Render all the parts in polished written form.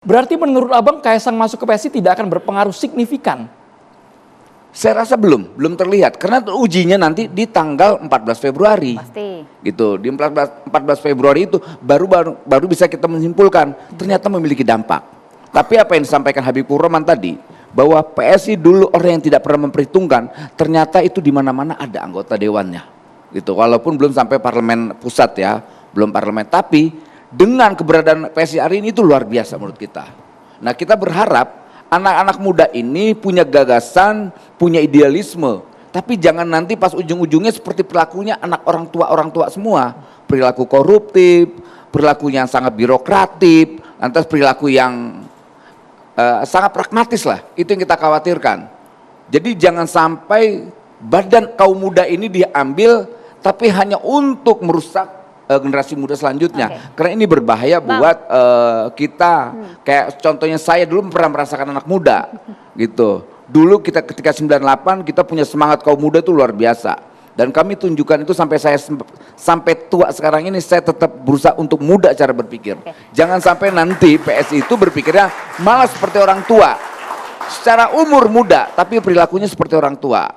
Berarti menurut Abang Kaisang masuk ke PSI tidak akan berpengaruh signifikan? Saya rasa belum terlihat karena ujinya nanti di tanggal 14 Februari. Pasti. Gitu, di 14 Februari itu baru bisa kita menyimpulkan ternyata memiliki dampak. Tapi apa yang disampaikan Habibur Rahman tadi, bahwa PSI dulu orang yang tidak pernah memperhitungkan, ternyata itu di mana-mana ada anggota dewannya. Gitu, walaupun belum sampai parlemen pusat ya, belum parlemen, tapi dengan keberadaan PSI hari ini itu luar biasa menurut kita. Nah, kita berharap anak-anak muda ini punya gagasan, punya idealisme, tapi jangan nanti pas ujung-ujungnya seperti perilakunya anak orang tua semua, perilaku koruptif, perilaku yang sangat birokratif, lantas perilaku yang sangat pragmatis lah, itu yang kita khawatirkan. Jadi jangan sampai badan kaum muda ini diambil tapi hanya untuk merusak generasi muda selanjutnya. Karena ini berbahaya buat kita. Kayak contohnya saya dulu pernah merasakan anak muda gitu. Dulu kita ketika 98 kita punya semangat kaum muda itu luar biasa. Dan kami tunjukkan itu sampai tua sekarang ini saya tetap berusaha untuk muda cara berpikir. Jangan sampai nanti PSI itu berpikirnya malah seperti orang tua. Secara umur muda tapi perilakunya seperti orang tua.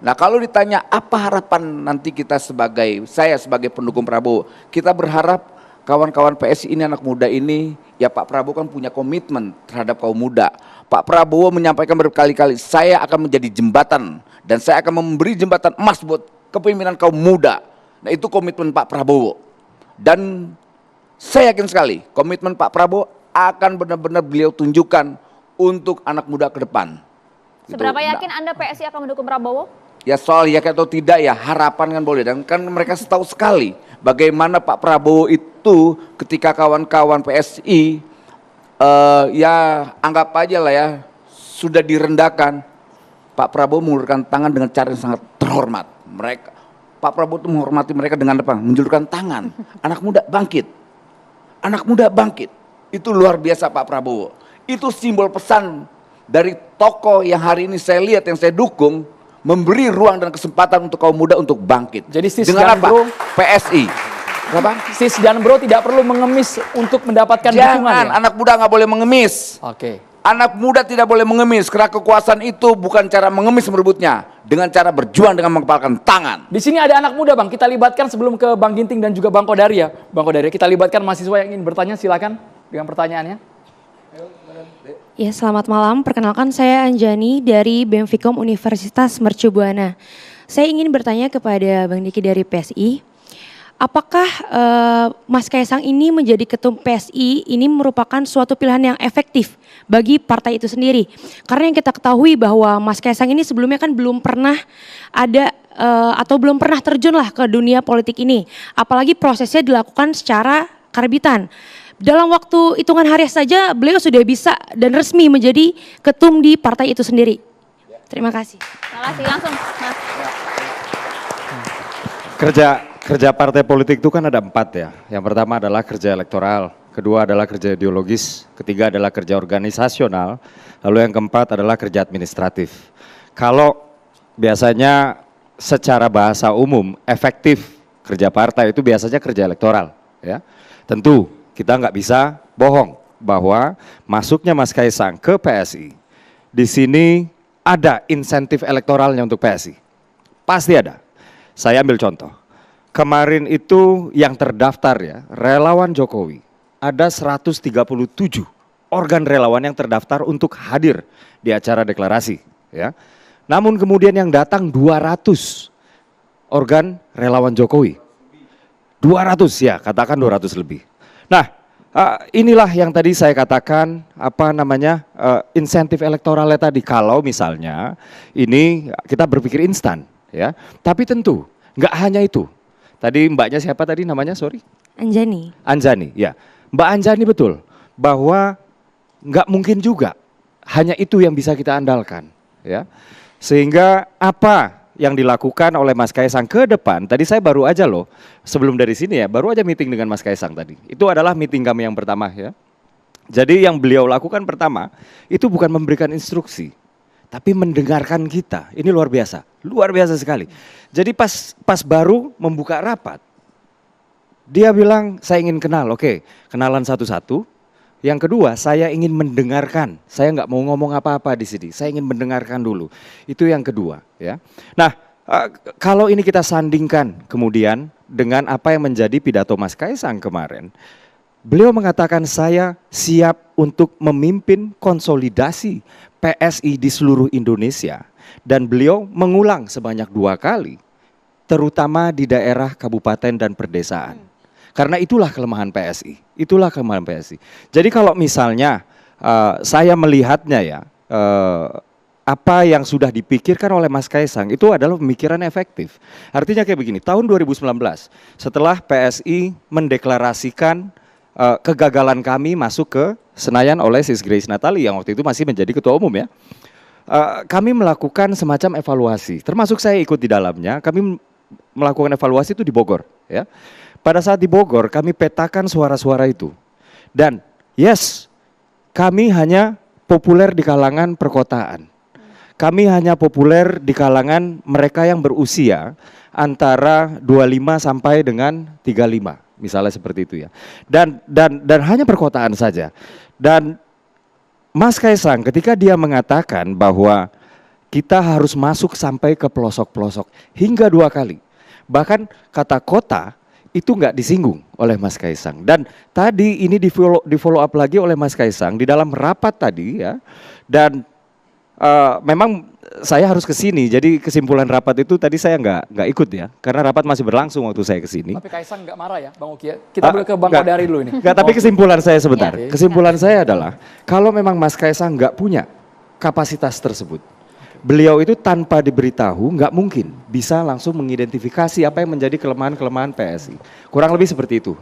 Nah, kalau ditanya apa harapan nanti saya sebagai pendukung Prabowo, kita berharap kawan-kawan PSI ini, anak muda ini, ya Pak Prabowo kan punya komitmen terhadap kaum muda. Pak Prabowo menyampaikan berkali-kali, saya akan menjadi jembatan dan saya akan memberi jembatan emas buat kepemimpinan kaum muda. Nah, itu komitmen Pak Prabowo. Dan saya yakin sekali komitmen Pak Prabowo akan benar-benar beliau tunjukkan untuk anak muda ke depan. Seberapa yakin Anda PSI akan mendukung Prabowo? Ya soal yakin atau tidak ya harapan kan boleh, dan kan mereka tahu sekali bagaimana Pak Prabowo itu ketika kawan-kawan PSI ya anggap aja lah ya sudah direndahkan, Pak Prabowo mengulurkan tangan dengan cara yang sangat terhormat. Pak Prabowo itu menghormati mereka dengan apa? Menjulurkan tangan. Anak muda bangkit, anak muda bangkit, itu luar biasa Pak Prabowo. Itu simbol pesan dari tokoh yang hari ini saya lihat, yang saya dukung, memberi ruang dan kesempatan untuk kaum muda untuk bangkit. Jadi Sis dengan dan apa? Bro, PSI. Kenapa? Sis dan Bro tidak perlu mengemis untuk mendapatkan dukungan ya? Anak muda nggak boleh mengemis. Oke. Anak muda tidak boleh mengemis, karena kekuasaan itu bukan cara mengemis merebutnya, dengan cara berjuang dengan mengepalkan tangan. Di sini ada anak muda Bang, kita libatkan sebelum ke Bang Ginting dan juga Bang Kodari ya. Bang Kodari, kita libatkan mahasiswa yang ingin bertanya, silakan dengan pertanyaannya. Ya, selamat malam. Perkenalkan saya Anjani dari BEM Fikom Universitas Mercu Buana. Saya ingin bertanya kepada Bang Diki dari PSI. Apakah Mas Kaisang ini menjadi ketum PSI ini merupakan suatu pilihan yang efektif bagi partai itu sendiri? Karena yang kita ketahui bahwa Mas Kaisang ini sebelumnya kan belum pernah ada atau belum pernah terjun lah ke dunia politik ini. Apalagi prosesnya dilakukan secara karbitan. Dalam waktu hitungan hari saja beliau sudah bisa dan resmi menjadi ketum di partai itu sendiri. Terima kasih. Terima kasih, langsung Mas. Kerja partai politik itu kan ada 4 ya. Yang pertama adalah kerja elektoral, kedua adalah kerja ideologis, ketiga adalah kerja organisasional, lalu yang keempat adalah kerja administratif. Kalau biasanya secara bahasa umum efektif kerja partai itu biasanya kerja elektoral ya. Tentu kita nggak bisa bohong bahwa masuknya Mas Kaisang ke PSI, di sini ada insentif elektoralnya untuk PSI. Pasti ada. Saya ambil contoh. Kemarin itu yang terdaftar ya, relawan Jokowi. Ada 137 organ relawan yang terdaftar untuk hadir di acara deklarasi. Ya. Namun kemudian yang datang 200 organ relawan Jokowi. 200 ya, katakan 200 lebih. Nah, inilah yang tadi saya katakan insentif elektoralnya tadi. Kalau misalnya ini kita berpikir instan, ya. Tapi tentu nggak hanya itu. Tadi mbaknya siapa tadi namanya? Sorry. Anjani. Anjani, ya. Mbak Anjani betul bahwa nggak mungkin juga hanya itu yang bisa kita andalkan, ya. Sehingga apa yang dilakukan oleh Mas Kaisang ke depan, tadi saya baru aja loh, sebelum dari sini ya, baru aja meeting dengan Mas Kaisang tadi. Itu adalah meeting kami yang pertama ya. Jadi yang beliau lakukan pertama, itu bukan memberikan instruksi, tapi mendengarkan kita. Ini luar biasa sekali. Jadi pas baru membuka rapat, dia bilang saya ingin kenal, oke, kenalan satu-satu, Yang kedua, saya ingin mendengarkan. Saya nggak mau ngomong apa-apa di sini. Saya ingin mendengarkan dulu. Itu yang kedua, ya. Nah, kalau ini kita sandingkan kemudian dengan apa yang menjadi pidato Mas Kaisang kemarin, beliau mengatakan saya siap untuk memimpin konsolidasi PSI di seluruh Indonesia. Dan beliau mengulang sebanyak 2 kali, terutama di daerah kabupaten dan perdesaan. Karena itulah kelemahan PSI, itulah kelemahan PSI. Jadi kalau misalnya saya melihatnya ya, apa yang sudah dipikirkan oleh Mas Kaisang itu adalah pemikiran efektif. Artinya kayak begini, tahun 2019 setelah PSI mendeklarasikan kegagalan kami masuk ke Senayan oleh Sis Grace Natali yang waktu itu masih menjadi ketua umum ya. Kami melakukan semacam evaluasi, termasuk saya ikut di dalamnya. Kami melakukan evaluasi itu di Bogor ya. Pada saat di Bogor kami petakan suara-suara itu. Dan yes, kami hanya populer di kalangan perkotaan. Kami hanya populer di kalangan mereka yang berusia antara 25 sampai dengan 35, misalnya seperti itu ya. Dan hanya perkotaan saja. Dan Mas Kaisang ketika dia mengatakan bahwa kita harus masuk sampai ke pelosok-pelosok hingga 2 kali. Bahkan kata kota itu nggak disinggung oleh Mas Kaisang. Dan tadi ini di follow up lagi oleh Mas Kaisang di dalam rapat tadi ya. Dan memang saya harus ke sini. Jadi kesimpulan rapat itu tadi saya nggak ikut ya. Karena rapat masih berlangsung waktu saya ke sini. Tapi Kaisang nggak marah ya Bang Uki ya? Kita boleh ke Bang Kodari dulu ini. Enggak, tapi kesimpulan saya sebentar. Iya. Kesimpulan saya adalah kalau memang Mas Kaisang nggak punya kapasitas tersebut, beliau itu tanpa diberitahu nggak mungkin bisa langsung mengidentifikasi apa yang menjadi kelemahan-kelemahan PSI. Kurang lebih seperti itu.